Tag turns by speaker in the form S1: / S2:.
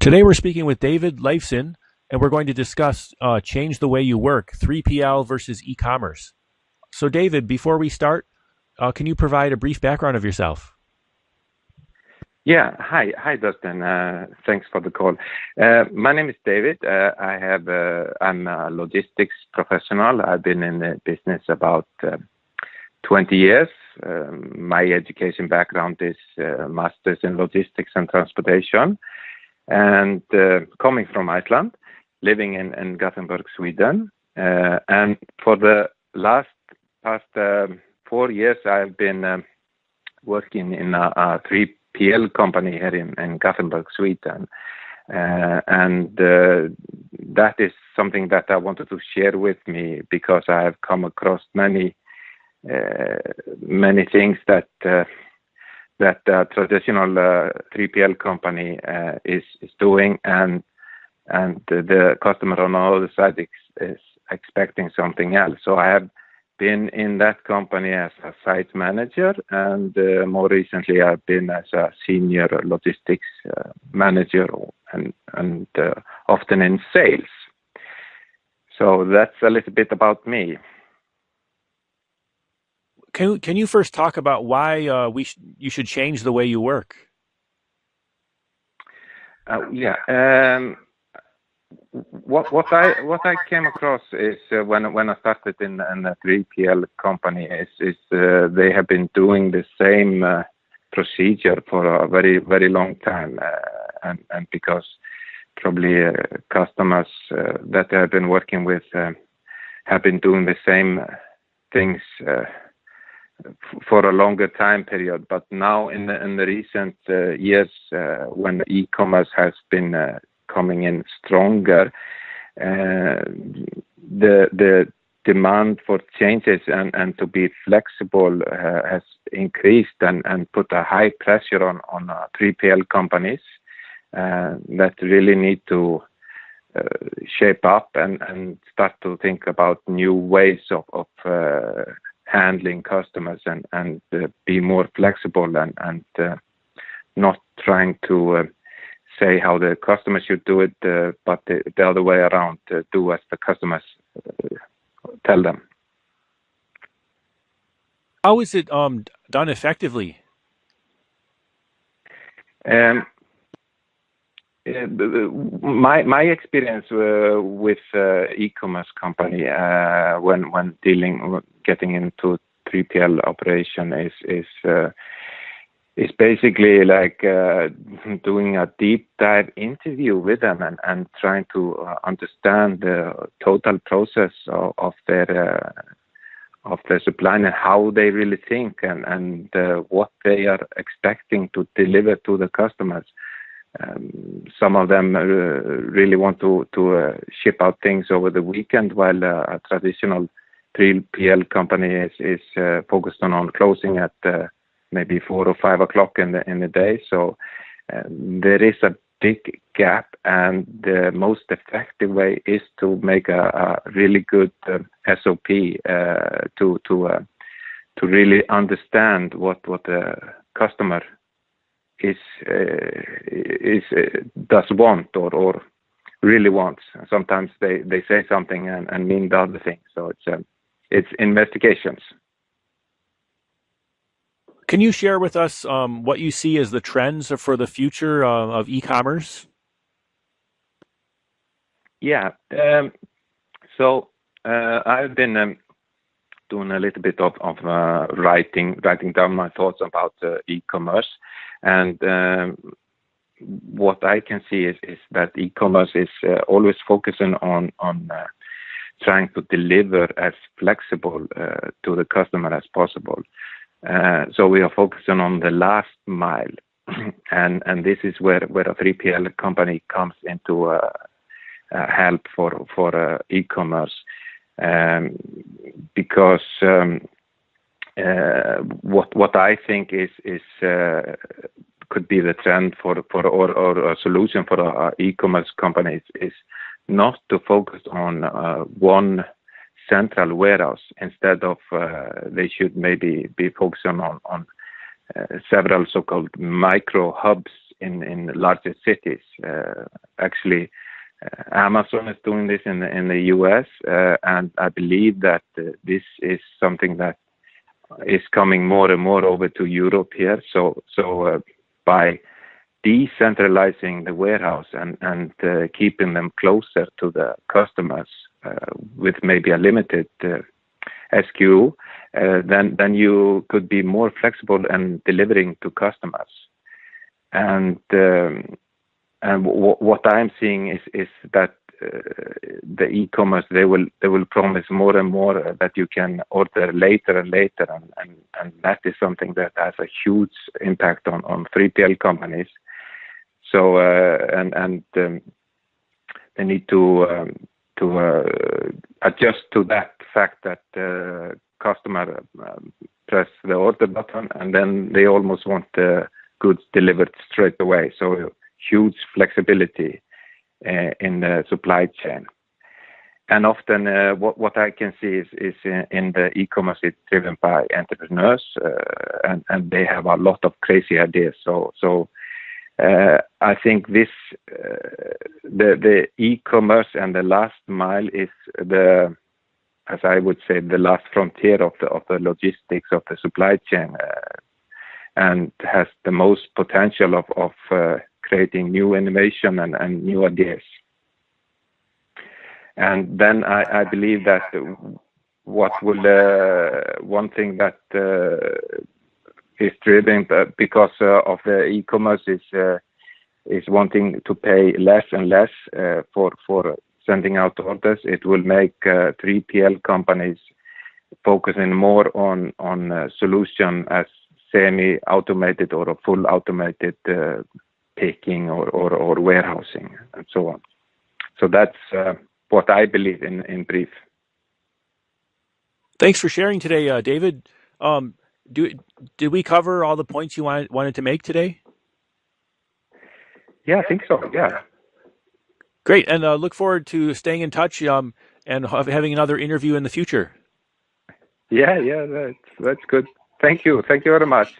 S1: Today we're speaking with David Leifsson, and we're going to discuss change the way you work, 3PL versus e-commerce. So David, before we start, can you provide a brief background of yourself?
S2: Yeah, hi, Dustin. Thanks for the call. My name is David. I'm a logistics professional. I've been in the business about 20 years. My education background is master's in logistics and transportation, and coming from Iceland, living in Gothenburg, Sweden. And for the past 4 years, I've been working in a 3PL company here in Gothenburg, Sweden. And that is something that I wanted to share with me because I have come across many things that a traditional 3PL company is doing, and the customer on the other side is expecting something else. So I have been in that company as a site manager, and more recently I've been as a senior logistics manager and often in sales. So that's a little bit about me.
S1: Can you first talk about why you should change the way you work?
S2: What I came across is when I started in a 3PL company is they have been doing the same procedure for a very, very long time, and because probably customers that they have been working with have been doing the same things for a longer time period. But now in the recent years, when e-commerce has been coming in stronger, the demand for changes and to be flexible has increased and put a high pressure on 3PL companies that really need to shape up and start to think about new ways of handling customers and be more flexible and not trying to say how the customer should do it, but the other way around, do as the customers tell them.
S1: How is it done effectively?
S2: My experience with e-commerce company when getting into 3PL operation is basically like doing a deep dive interview with them and trying to understand the total process of their supply and how they really think and what they are expecting to deliver to the customers. Some of them really want to ship out things over the weekend, while a traditional 3PL company is focused on closing at maybe 4 or 5 o'clock in the day. So there is a big gap, and the most effective way is to make a really good SOP to really understand what the customer does want or really wants. Sometimes they say something and mean the other thing. So it's investigations.
S1: Can you share with us what you see as the trends for the future of e-commerce?
S2: Yeah. So I've been doing a little bit of writing down my thoughts about e-commerce, and what I can see is that e-commerce is always focusing on trying to deliver as flexible to the customer as possible. So we are focusing on the last mile, and this is where a 3PL company comes into help for e-commerce, because what I think is could be the trend or a solution for our e-commerce companies is not to focus on one central warehouse. Instead of they should maybe be focusing on several so-called micro hubs in larger cities. Actually, Amazon is doing this in the US, and I believe that this is something that is coming more and more over to Europe here. So by decentralizing the warehouse and keeping them closer to the customers with maybe a limited SKU, then you could be more flexible and delivering to customers. And what I'm seeing is that the e-commerce, they will promise more and more that you can order later and later, and that is something that has a huge impact on 3PL companies. So they need to adjust to that fact that customer press the order button and then they almost want the goods delivered straight away. So huge flexibility in the supply chain. And often what I can see is in the e-commerce, it's driven by entrepreneurs, and they have a lot of crazy ideas. So I think this the e-commerce and the last mile is as I would say, the last frontier of the logistics of the supply chain, and has the most potential of creating new innovation and new ideas. And then I believe that what will one thing that is driven because of the e-commerce is wanting to pay less and less for sending out orders. It will make 3PL companies focusing more on solution as semi-automated or a full automated picking or warehousing and so on. So that's what I believe in brief.
S1: Thanks for sharing today, David. Did we cover all the points you wanted to make today?
S2: Yeah, I think so. Yeah.
S1: Great, and look forward to staying in touch and having another interview in the future.
S2: Yeah, that's good. Thank you very much.